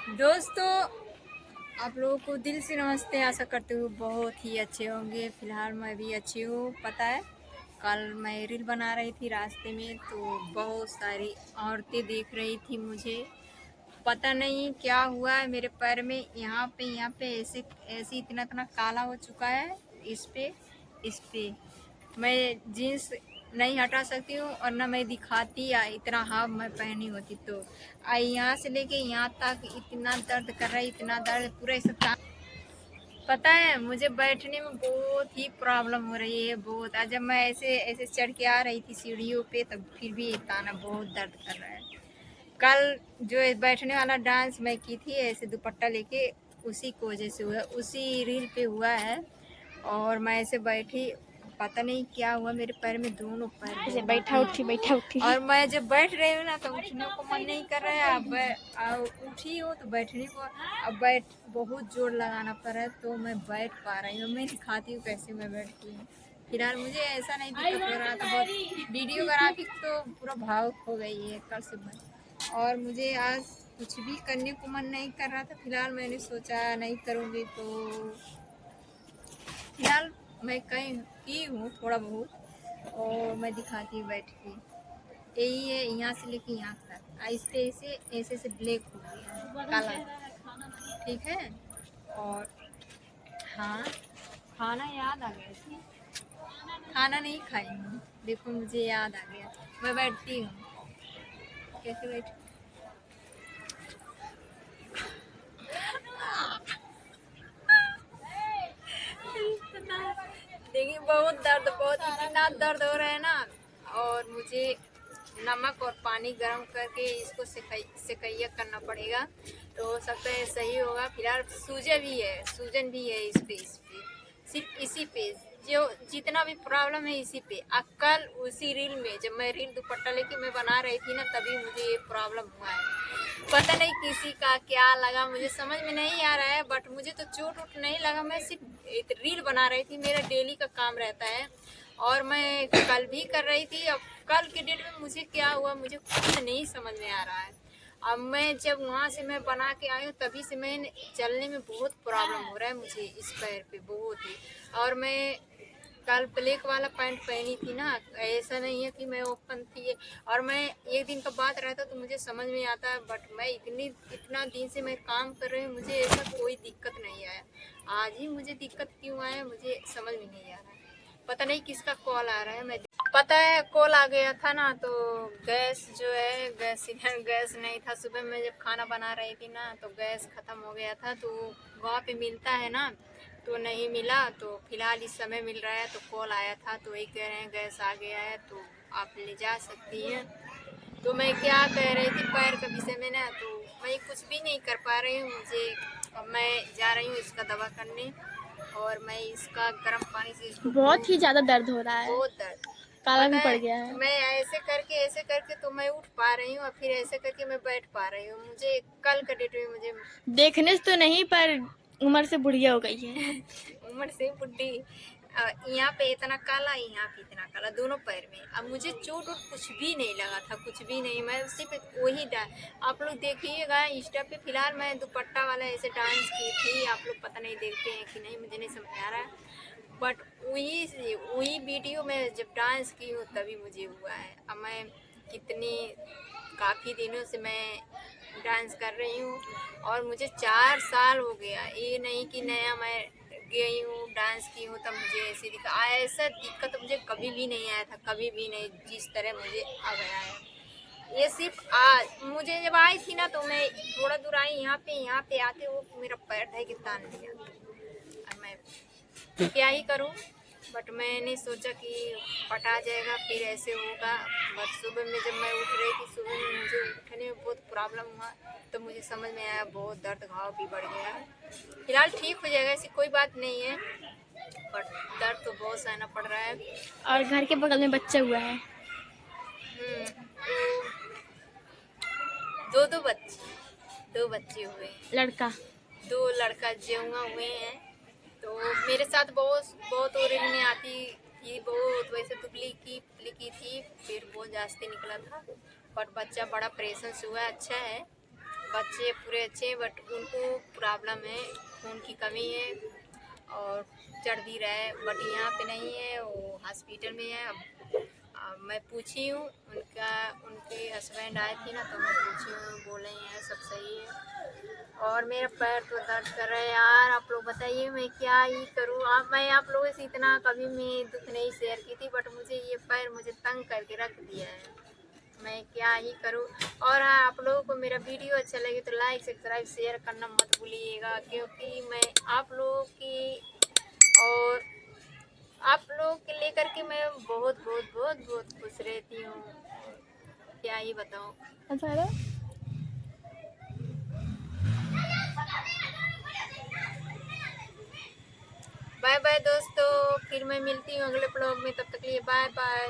दोस्तों, आप लोगों को दिल से नमस्ते। आशा करते हुए बहुत ही अच्छे होंगे। फिलहाल मैं भी अच्छी हूँ। पता है, कल मैं रील बना रही थी रास्ते में, तो बहुत सारी औरतें देख रही थी मुझे। पता नहीं क्या हुआ है मेरे पैर में, यहाँ पे ऐसे ऐसे इतना इतना काला हो चुका है। इस पे मैं जीन्स नहीं हटा सकती हूँ, और ना मैं दिखाती या इतना हाफ मैं पहनी होती तो यहाँ से लेके यहाँ तक इतना दर्द कर रहा है, इतना दर्द पूरा ऐसा पता है, मुझे बैठने में बहुत ही प्रॉब्लम हो रही है, बहुत। आज जब मैं ऐसे ऐसे चढ़ के आ रही थी सीढ़ियों पे, तब फिर भी इतना बहुत दर्द कर रहा है। कल जो बैठने वाला डांस मैं की थी ऐसे दुपट्टा लेके, उसी की वजह से हुआ, उसी रील पे हुआ है। और मैं ऐसे बैठी, पता नहीं क्या हुआ, मेरे पैर में दोनों पैर ऐसे बैठा उठी। और मैं जब बैठ रही हूँ ना, तो उठने को मन नहीं कर रहा है। अब उठी हूँ तो बैठने को, अब बहुत जोर लगाना पड़ रहा है, तो मैं बैठ पा रही हूँ। मैं दिखाती हूँ कैसे मैं बैठती हूँ। फिलहाल मुझे ऐसा नहीं दिक्कत हो रहा था, बहुत वीडियोग्राफी तो पूरा भावुक हो गई है कल सुबह। और मुझे आज कुछ भी करने को मन नहीं कर रहा था। फिलहाल मैंने सोचा नहीं करूँगी, तो फिलहाल मैं कहीं की हूँ थोड़ा बहुत, और मैं दिखाती हूँ बैठ के। यही है, यहाँ से लेके यहाँ तक इस पे ऐसे ऐसे से ब्लैक हो गया काला, ठीक है। और हाँ, खाना याद आ गया थी, खाना नहीं खाई हूँ। देखो, मुझे याद आ गया, मैं बैठती हूँ। कैसे बैठ देखिए, बहुत इतना दर्द हो रहा है ना। और मुझे नमक और पानी गर्म करके इसको सेकैया करना पड़ेगा, तो हो सकता है सही होगा। फिलहाल सूजन भी है इस पे, सिर्फ इसी पे जो जितना भी प्रॉब्लम है इसी पे। कल उसी रील में, जब मैं रील दुपट्टा लेके मैं बना रही थी ना, तभी मुझे ये प्रॉब्लम हुआ है। पता नहीं किसी का क्या लगा, मुझे समझ में नहीं आ रहा है। बट मुझे तो चोट वोट नहीं लगा, मैं सिर्फ एक रील बना रही थी, मेरा डेली का काम रहता है। और मैं कल भी कर रही थी। अब कल के डेट में मुझे क्या हुआ, मुझे कुछ नहीं समझ में आ रहा है। अब मैं जब वहाँ से मैं बना के आई हूँ, तभी से मैं चलने में बहुत प्रॉब्लम हो रहा है मुझे इस पैर पे, बहुत ही। और मैं कल ब्लैक वाला पैंट पहनी थी ना, ऐसा नहीं है कि मैं ओपन थी। और मैं एक दिन का बात रहता तो मुझे समझ में आता है, बट मैं इतना दिन से मैं काम कर रही हूँ, मुझे ऐसा कोई दिक्कत नहीं आया। आज ही मुझे दिक्कत क्यों आया, मुझे समझ में नहीं आ रहा है। पता नहीं किसका कॉल आ रहा है। मैं पता है, कॉल आ गया था ना, तो गैस जो है, गैस सिलेंडर गैस नहीं था। सुबह में जब खाना बना रही थी ना, तो गैस ख़त्म हो गया था। तो गाँव पे मिलता है ना, तो नहीं मिला। तो फिलहाल इस समय मिल रहा है, तो कॉल आया था, तो वही कह रहे हैं गैस आ गया है, तो आप ले जा सकती हैं। तो मैं क्या कह रही थी पैर के विषय में ना, तो मैं कुछ भी नहीं कर पा रही हूँ। मुझे, अब मैं जा रही हूँ इसका दवा करने, और मैं इसका गर्म पानी से इसको बहुत ही ज्यादा दर्द हो रहा है, बहुत दर्द। काला पता भी पड़ है, गया है। मैं ऐसे करके तो मैं उठ पा रही हूँ, और फिर ऐसे करके मैं बैठ पा रही हूँ। मुझे कल के डेट में मुझे देखने से तो नहीं, पर उम्र से बुढ़िया हो गई है। उम्र से बुढ़ी। यहाँ पे इतना काला, यहाँ पे इतना काला, दोनों पैर में। अब मुझे चोट वोट कुछ भी नहीं लगा था, कुछ भी नहीं। मैं सिर्फ वही आप लोग देखिएगा इंस्टा पे। फिलहाल मैं दुपट्टा वाला ऐसे डांस की थी, आप लोग पता नहीं देखते हैं कि नहीं, मुझे नहीं समझ में आ रहा है। बट वही वीडियो में जब डांस की हूँ, तभी मुझे हुआ है। अब मैं कितनी काफ़ी दिनों से मैं डांस कर रही हूँ, और मुझे 4 साल हो गया। ये नहीं कि नया मैं गई हूँ डांस की हूँ तब मुझे ऐसा दिक्कत मुझे कभी भी नहीं आया था, कभी भी नहीं, जिस तरह मुझे अब आया है। ये सिर्फ आज मुझे जब आई थी ना, तो मैं थोड़ा दूर आई, यहाँ पे आते वो मेरा पैर ढह के तान लिया। अब मैं क्या ही करूं। बट मैंने सोचा कि पटा जाएगा, फिर ऐसे होगा। बट सुबह में जब मैं उठ रही थी, सुबह में मुझे उठने में बहुत प्रॉब्लम हुआ, तो मुझे समझ में आया बहुत दर्द, घाव भी बढ़ गया है। फिलहाल ठीक हो जाएगा, ऐसी कोई बात नहीं है, बट दर्द तो बहुत सहना पड़ रहा है। और घर के बगल में बच्चा हुआ है। तो दो बच्चे हुए हैं। लड़का। 2 लड़का जमुआ हुए हैं। तो मेरे साथ बहुत बहुत ओरिन में आती थी, बहुत वैसे दुबली की थी, फिर बहुत जास्ती निकला था। बट बच्चा बड़ा प्रेशंस हुआ, अच्छा है। बच्चे पूरे अच्छे हैं, बट उनको प्रॉब्लम है, खून की कमी है और चर्बी रहे, बट यहाँ पे नहीं है, वो हॉस्पिटल में है। अब मैं पूछी हूँ उनके हस्बैंड आए थे ना, तो मैं पूछी हूँ, बोले हैं सब सही है। और मेरा पैर तो दर्द कर रहा है यार, आप लोग बताइए मैं क्या ही करूँ। मैं आप लोगों से इतना कभी मैं दुख नहीं शेयर की थी, बट मुझे ये पैर मुझे तंग करके रख दिया है, मैं क्या ही करूँ। और हाँ, आप लोगों को मेरा वीडियो अच्छा लगे तो लाइक सब्सक्राइब शेयर करना मत भूलिएगा, क्योंकि मैं आप लोगों की और आप लोगों के लेकर के मैं बहुत बहुत बहुत बहुत खुश रहती हूँ, क्या ही बताऊँ। अच्छा बाय बाय दोस्तों, फिर मैं मिलती हूँ अगले ब्लॉग में, तब तक के लिए बाय बाय।